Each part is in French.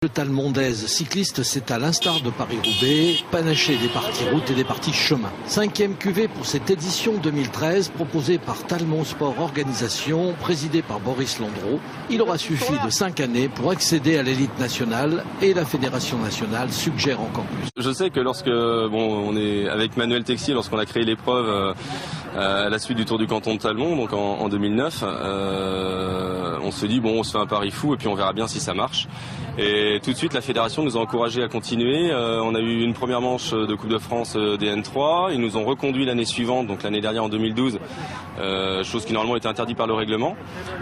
Le Talmondaise cycliste, c'est à l'instar de Paris-Roubaix, panaché des parties route et des parties chemin. 5e cuvée pour cette édition 2013 proposée par Talmont Sport Organisation, présidée par Boris Landreau. Il aura suffi de 5 années pour accéder à l'élite nationale et la Fédération nationale suggère encore plus. Je sais que lorsque on est avec Manuel Texier, lorsqu'on a créé l'épreuve à la suite du Tour du Canton de Talmont, donc en 2009, on se dit on se fait un pari fou et puis on verra bien si ça marche. Et tout de suite, la fédération nous a encouragés à continuer. On a eu une première manche de Coupe de France des N3. Ils nous ont reconduit l'année suivante, donc l'année dernière en 2012, chose qui normalement était interdite par le règlement.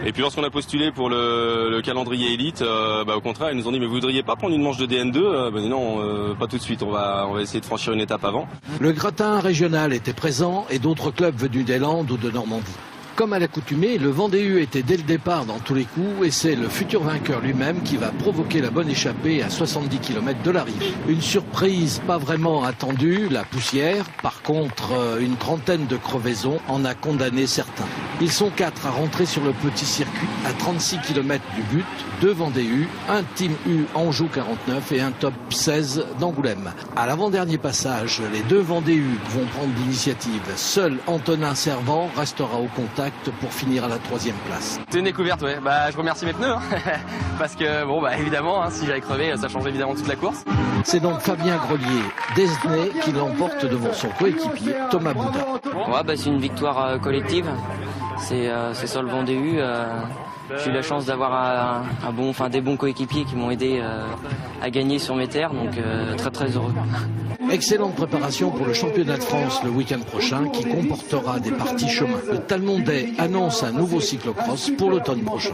Et puis lorsqu'on a postulé pour le calendrier élite, au contraire, ils nous ont dit mais vous voudriez pas prendre une manche de DN2 non, pas tout de suite. On va essayer de franchir une étape avant. Le gratin régional était présent et d'autres clubs venus des Landes ou de Normandie. Comme à l'accoutumée, le Vendée U était dès le départ dans tous les coups et c'est le futur vainqueur lui-même qui va provoquer la bonne échappée à 70 km de l'arrivée. Une surprise pas vraiment attendue, la poussière. Par contre, une trentaine de crevaisons en a condamné certains. Ils sont 4 à rentrer sur le petit circuit à 36 km du but, 2 Vendée U, un Team U Anjou 49 et un Top 16 d'Angoulême. À l'avant-dernier passage, les 2 Vendée U vont prendre l'initiative. Seul Antonin Servant restera au contact pour finir à la 3e place. C'est une découverte, ouais. Je remercie mes pneus, parce que évidemment, si j'avais crevé, ça changerait évidemment toute la course. C'est donc Fabien Grelier d'Esnay qui l'emporte devant son coéquipier Thomas Bouda. C'est une victoire collective. C'est sur le Vendée U. J'ai eu la chance d'avoir des bons coéquipiers qui m'ont aidé à gagner sur mes terres, donc très très heureux. Excellente préparation pour le championnat de France le week-end prochain qui comportera des parties chemin. Le Talmondais annonce un nouveau cyclocross pour l'automne prochain.